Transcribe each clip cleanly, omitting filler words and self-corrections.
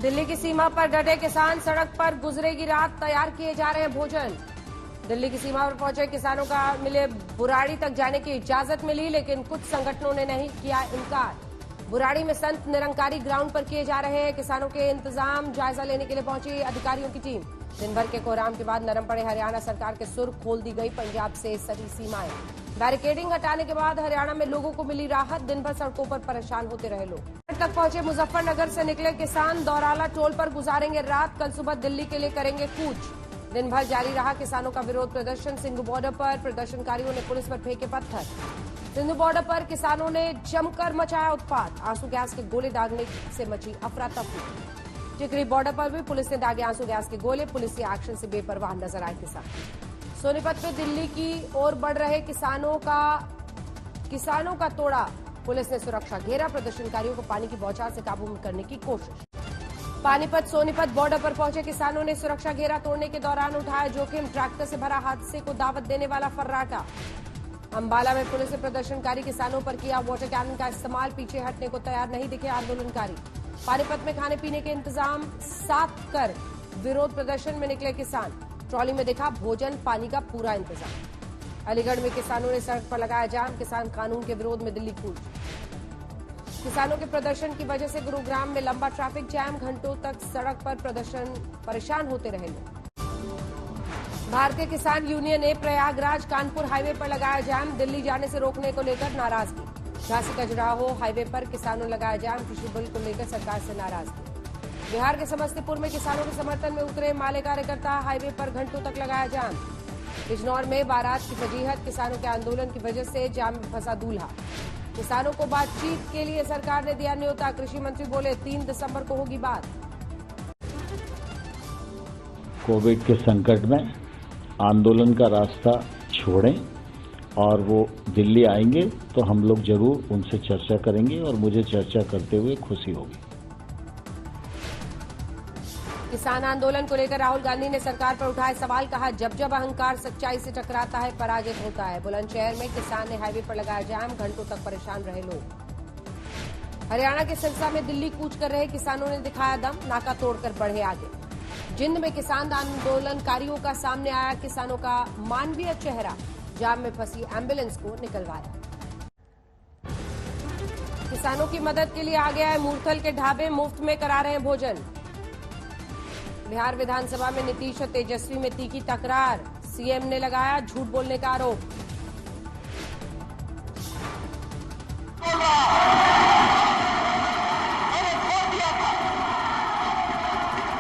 दिल्ली की सीमा पर डटे किसान, सड़क पर गुजरेगी रात, तैयार किए जा रहे हैं भोजन। दिल्ली की सीमा पर पहुंचे किसानों का मिले बुराड़ी तक जाने की इजाजत मिली, लेकिन कुछ संगठनों ने नहीं किया इनकार। बुराड़ी में संत निरंकारी ग्राउंड पर किए जा रहे हैं किसानों के इंतजाम, जायजा लेने के लिए पहुंची अधिकारियों की टीम। दिन भर के कोहराम के बाद नरम पड़े हरियाणा सरकार के सुर, खोल दी गई पंजाब से सटी सीमाएं। बैरिकेडिंग हटाने के बाद हरियाणा में लोगों को मिली राहत, दिन भर सड़कों पर परेशान होते रहे लोग। तक पहुंचे मुजफ्फरनगर से निकले किसान, दौराला टोल पर गुजारेंगे रात, कल सुबह दिल्ली के लिए करेंगे कूच। दिन भर जारी रहा किसानों का विरोध प्रदर्शन। सिंघू बॉर्डर पर प्रदर्शनकारियों ने पुलिस पर फेंके पत्थर। सिंधु बॉर्डर पर किसानों ने जमकर मचाया उत्पात, आंसू गैस के गोले दागने से मची अफरा तफरी। टिकरी बॉर्डर पर भी पुलिस ने दागे आंसू गैस के गोले, पुलिस के एक्शन से बेपरवाह नजर आए किसान। सोनीपत में दिल्ली की ओर बढ़ रहे किसानों का तोड़ा, पुलिस ने सुरक्षा घेरा, प्रदर्शनकारियों को पानी की बौछार से काबू में करने की कोशिश। पानीपत सोनीपत बॉर्डर पर पहुंचे किसानों ने सुरक्षा घेरा तोड़ने के दौरान उठाया जोखिम, ट्रैक्टर से भरा हादसे को दावत देने वाला फर्राटा। अंबाला में पुलिस ने प्रदर्शनकारी किसानों पर किया वाटर कैनन का इस्तेमाल, पीछे हटने को तैयार नहीं दिखे आंदोलनकारी। पानीपत में खाने पीने के इंतजाम साथ कर विरोध प्रदर्शन में निकले किसान, ट्रॉली में दिखा भोजन पानी का पूरा इंतजाम। अलीगढ़ में किसानों ने सड़क पर लगाया जाम, किसान कानून के विरोध में दिल्ली कूच। किसानों के प्रदर्शन की वजह से गुरुग्राम में लंबा ट्रैफिक जैम, घंटों तक सड़क पर परेशान होते रहे लोग। भारतीय किसान यूनियन ने प्रयागराज कानपुर हाईवे पर लगाया जाम, दिल्ली जाने से रोकने को लेकर नाराजगी। झांसी खजुराहो हाईवे पर किसानों ने लगाया जाम, कृषि बिल को लेकर सरकार से नाराजगी। बिहार के समस्तीपुर में किसानों के समर्थन में उतरे माले कार्यकर्ता, हाईवे पर घंटों तक लगाया जाम। बिजनौर में बारात की वजीहत, किसानों के आंदोलन की वजह से जाम में फंसा दूल्हा। किसानों को बातचीत के लिए सरकार ने दिया न्योता, कृषि मंत्री बोले 3 दिसंबर को होगी बात। कोविड के संकट में आंदोलन का रास्ता छोड़ें और वो दिल्ली आएंगे तो हम लोग जरूर उनसे चर्चा करेंगे और मुझे चर्चा करते हुए खुशी होगी। किसान आंदोलन को लेकर राहुल गांधी ने सरकार पर उठाए सवाल, कहा जब जब अहंकार सच्चाई से टकराता है पराजित होता है। बुलंदशहर में किसान ने हाईवे पर लगाया जाम, घंटों तक परेशान रहे लोग। हरियाणा के सिरसा में दिल्ली कूच कर रहे किसानों ने दिखाया दम, नाका तोड़कर बढ़े आगे। जिंद में किसान आंदोलनकारियों का सामने आया किसानों का मानवीय चेहरा, जाम में फंसी एम्बुलेंस को निकलवाया। किसानों की मदद के लिए आ गया है मूर्थल के ढाबे, मुफ्त में करा रहे हैं भोजन। बिहार विधानसभा में नीतीश और तेजस्वी में तीखी तकरार, सीएम ने लगाया झूठ बोलने का आरोप।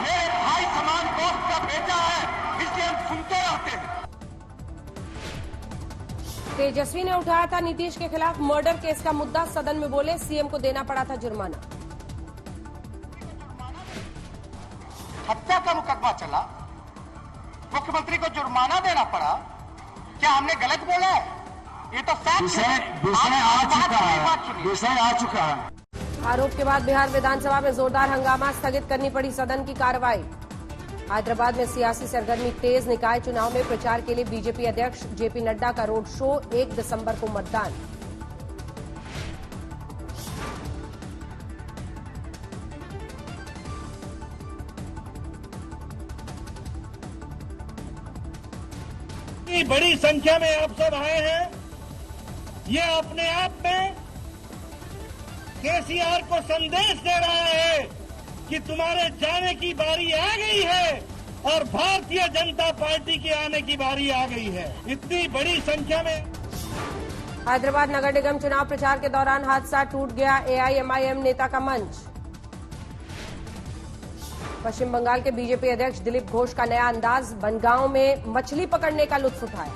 मेरे भाई समान दोस्त का बेटा है, इसलिए हम सुनते रहते हैं। तेजस्वी ने उठाया था नीतीश के खिलाफ मर्डर केस का मुद्दा, सदन में बोले सीएम को देना पड़ा था जुर्माना। हत्या का मुकदमा चला, मुख्यमंत्री को जुर्माना देना पड़ा, क्या हमने गलत बोला है? ये तो विषय आ चुका है। आरोप के बाद बिहार विधानसभा में जोरदार हंगामा, स्थगित करनी पड़ी सदन की कार्रवाई। हैदराबाद में सियासी सरगर्मी तेज, निकाय चुनाव में प्रचार के लिए बीजेपी अध्यक्ष जेपी नड्डा का रोड शो, 1 दिसंबर को मतदान। बड़ी संख्या में आप सब आए हैं, ये अपने आप में केसीआर को संदेश दे रहा है कि तुम्हारे जाने की बारी आ गई है और भारतीय जनता पार्टी के आने की बारी आ गई है। इतनी बड़ी संख्या में। हैदराबाद नगर निगम चुनाव प्रचार के दौरान हादसा, टूट गया एआईएमआईएम नेता का मंच। पश्चिम बंगाल के बीजेपी अध्यक्ष दिलीप घोष का नया अंदाज, बनगांव में मछली पकड़ने का लुत्फ उठाया।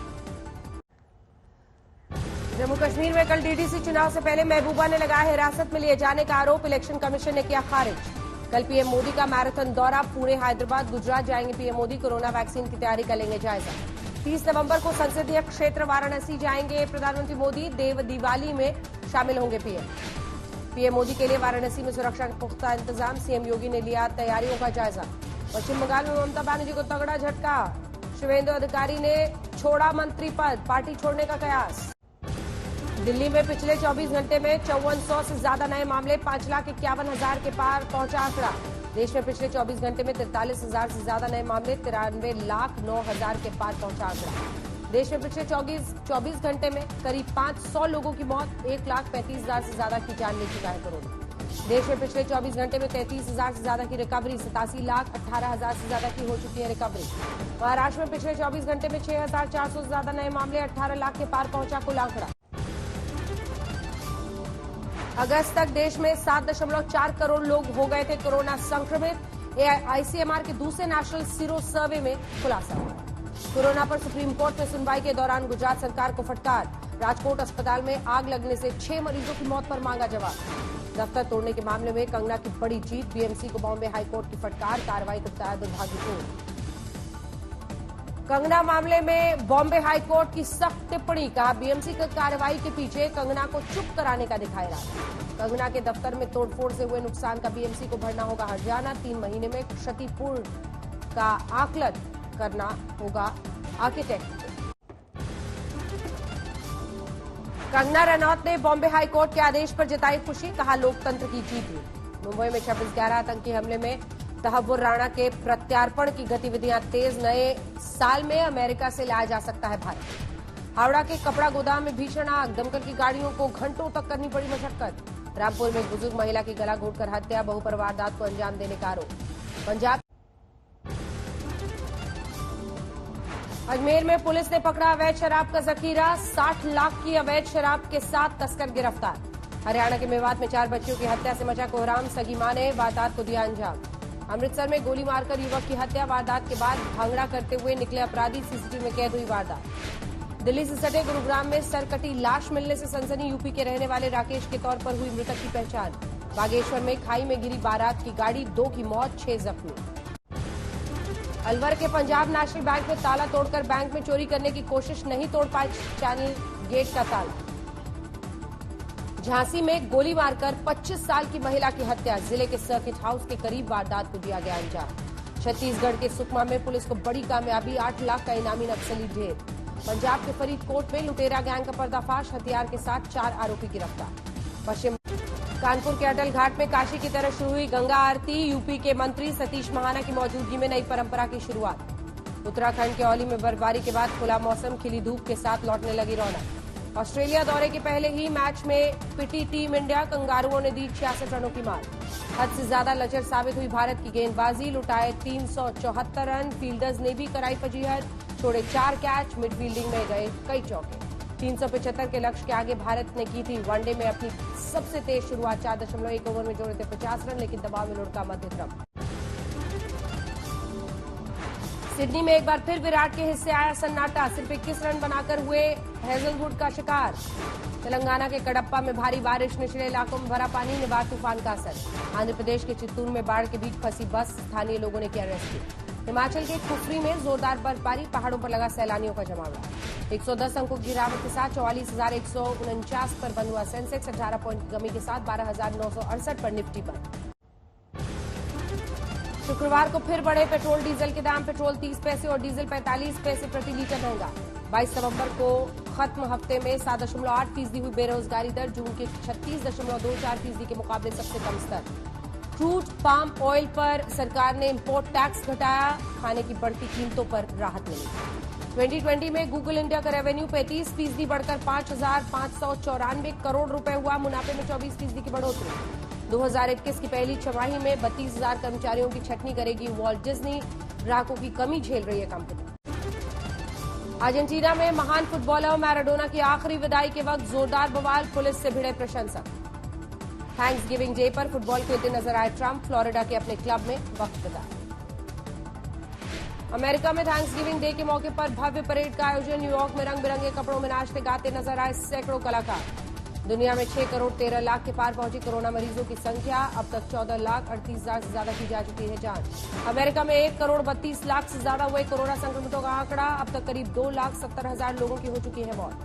जम्मू कश्मीर में कल डीडीसी चुनाव से पहले महबूबा ने लगाया हिरासत में लिए जाने का आरोप, इलेक्शन कमीशन ने किया खारिज। कल पीएम मोदी का मैराथन दौरा, पुणे, हैदराबाद, गुजरात जाएंगे पीएम मोदी, कोरोना वैक्सीन की तैयारी का लेंगे जायजा। 30 नवंबर को संसदीय क्षेत्र वाराणसी जाएंगे प्रधानमंत्री मोदी, देव दिवाली में शामिल होंगे पीएम मोदी के लिए वाराणसी में सुरक्षा के पुख्ता इंतजाम, सीएम योगी ने लिया तैयारियों का जायजा। पश्चिम बंगाल में ममता बनर्जी को तगड़ा झटका, शुभेंदु अधिकारी ने छोड़ा मंत्री पद, पार्टी छोड़ने का कयास। दिल्ली में पिछले 24 घंटे में 5400 से ज्यादा नए मामले, 5,51,000 के पार पहुंचा आंकड़ा। देश में पिछले 24 घंटे में 43,000 से ज्यादा नए मामले, 93,09,000 के पार पहुंचा आंकड़ा। देश में पिछले 24 घंटे में करीब 500 लोगों की मौत, 1,35,000 से ज्यादा की जान ले चुका है कोरोना। देश में पिछले 24 घंटे में 33,000 से ज्यादा की रिकवरी, 87,18,000 से ज्यादा की हो चुकी है रिकवरी। महाराष्ट्र में पिछले 24 घंटे में 6,400 से ज्यादा नए मामले, 18 लाख के पार पहुंचा कुल आंकड़ा। अगस्त तक देश में 7.4 करोड़ लोग हो गए थे कोरोना संक्रमित। आईसीएमआर के दूसरे नेशनल सीरो सर्वे में खुलासा हुआ। कोरोना पर सुप्रीम कोर्ट में सुनवाई के दौरान गुजरात सरकार को फटकार। राजकोट अस्पताल में आग लगने से 6 मरीजों की मौत पर मांगा जवाब। दफ्तर तोड़ने के मामले में कंगना की बड़ी जीत, बीएमसी को बॉम्बे हाईकोर्ट की फटकार, कार्रवाई को बताया दुर्भाग्यपूर्ण। कंगना मामले में बॉम्बे हाईकोर्ट की सख्त टिप्पणी, कहा बीएमसी की कार्रवाई के पीछे कंगना को चुप कराने का दिखाया इरादा। कंगना के दफ्तर में तोड़फोड़ से हुए नुकसान का बीएमसी को भरना होगा हर्जाना, 3 महीने में क्षतिपूर्ण का आकलन करना होगा आर्किटेक्ट को। कंगना रनौत ने बॉम्बे हाईकोर्ट के आदेश पर जताई खुशी, कहा लोकतंत्र की जीत हुई। मुंबई में 26/11 आतंकी हमले में तहव्वुर राणा के प्रत्यार्पण की गतिविधियां तेज, नए साल में अमेरिका से लाया जा सकता है भारत। हावड़ा के कपड़ा गोदाम में भीषण आग, दमकल की गाड़ियों को घंटों तक करनी पड़ी मशक्कत। रामपुर में बुजुर्ग महिला की गला घोटकर हत्या, बहू पर वारदात को अंजाम देने का आरोप। पंजाब अजमेर में पुलिस ने पकड़ा अवैध शराब का जखीरा, 60 लाख की अवैध शराब के साथ तस्कर गिरफ्तार। हरियाणा के मेवात में 4 बच्चियों की हत्या से मचा कोहराम, सगी मां ने वारदात को दिया अंजाम। अमृतसर में गोली मारकर युवक की हत्या, वारदात के बाद भांगड़ा करते हुए निकले अपराधी, सीसीटीवी में कैद हुई वारदात। दिल्ली से सटे गुरुग्राम में सरकटी लाश मिलने से सनसनी, यूपी के रहने वाले राकेश के तौर पर हुई मृतक की पहचान। बागेश्वर में खाई में गिरी बारात की गाड़ी, 2 की मौत, 6 जख्मी। अलवर के पंजाब नेशनल बैंक में ताला तोड़कर बैंक में चोरी करने की कोशिश, नहीं तोड़ पाए चैनल गेट का ताला। झांसी में गोली मारकर 25 साल की महिला की हत्या, जिले के सर्किट हाउस के करीब वारदात को दिया गया अंजाम। छत्तीसगढ़ के सुकमा में पुलिस को बड़ी कामयाबी, 8 लाख का इनामी नक्सली ढेर। पंजाब के फरीदकोट में लुटेरा गैंग का पर्दाफाश, हथियार के साथ 4 आरोपी गिरफ्तार। पश्चिम कानपुर के अटल घाट में काशी की तरह शुरू हुई गंगा आरती, यूपी के मंत्री सतीश महाना की मौजूदगी में नई परंपरा की शुरुआत। उत्तराखंड के औली में बर्फबारी के बाद खुला मौसम, खिली धूप के साथ लौटने लगी रौनक। ऑस्ट्रेलिया दौरे के पहले ही मैच में पिटी टीम इंडिया, कंगारुओं ने दी 66 रनों की मार। हद से ज्यादा लचर साबित हुई भारत की गेंदबाजी, लुटाए 374 रन, फील्डर्स ने भी कराई फजीहत, छोड़े 4 कैच, मिडफील्डिंग में गए कई चौके। 375 के लक्ष्य के आगे भारत ने की थी वनडे में अपनी सबसे तेज शुरुआत, 4.1 ओवर में जोड़े थे 50 रन, लेकिन दबाव में लुढ़का मध्य क्रम। सिडनी में एक बार फिर विराट के हिस्से आया सन्नाटा, सिर्फ 21 रन बनाकर हुए हेजलवुड का शिकार। तेलंगाना के कडप्पा में भारी बारिश, निचले इलाकों में भरा पानी, निवार तूफान का असर। आंध्र प्रदेश के चित्तूर में बाढ़ के बीच फंसी बस, स्थानीय लोगों ने किया रेस्क्यू। हिमाचल के कुफरी में जोरदार बर्फबारी, पहाड़ों पर लगा सैलानियों का जमावड़ा। 110 अंकों की गिरावट के साथ 44,149 पर बंद हुआ सेंसेक्स, 18 पॉइंट की कमी के साथ 12,968 पर निफ्टी बंद। शुक्रवार को फिर बढ़े पेट्रोल डीजल के दाम, पेट्रोल 30 पैसे और डीजल 45 पैसे प्रति लीटर महंगा। 22 नवंबर को खत्म हफ्ते में 7.8% हुई बेरोजगारी दर, जून के 36.24% के मुकाबले सबसे कम स्तर। क्रूड पाम ऑयल पर सरकार ने इंपोर्ट टैक्स घटाया, खाने की बढ़ती कीमतों पर राहत मिली। 2020 में गूगल इंडिया का रेवेन्यू 35% बढ़कर 5,594 करोड़ रुपए हुआ, मुनाफे में 24% की बढ़ोतरी। 2021 की पहली छमाही में 32,000 कर्मचारियों की छटनी करेगी वॉल्ट डिज्नी, ग्राहकों की कमी झेल रही है कंपनी। अर्जेंटीना में महान फुटबॉलर मैराडोना की आखिरी विदाई के वक्त जोरदार बवाल, पुलिस से भिड़े प्रशंसक। थैंक्स गिविंग डे पर फुटबॉल खेलते नजर आए ट्रंप, फ्लोरिडा के अपने क्लब में वक्त बिताया। अमेरिका में थैंक्स गिविंग डे के मौके पर भव्य परेड का आयोजन, न्यूयॉर्क में रंग बिरंगे कपड़ों में नाचते गाते नजर आए सैकड़ों कलाकार। दुनिया में 6 करोड़ 13 लाख के पार पहुंची कोरोना मरीजों की संख्या, अब तक 14,38,000 से ज्यादा की जा चुकी है जांच। अमेरिका में 1 करोड़ 32 लाख से ज्यादा हुए कोरोना संक्रमितों का आंकड़ा, अब तक करीब 2,70,000 लोगों की हो चुकी है मौत।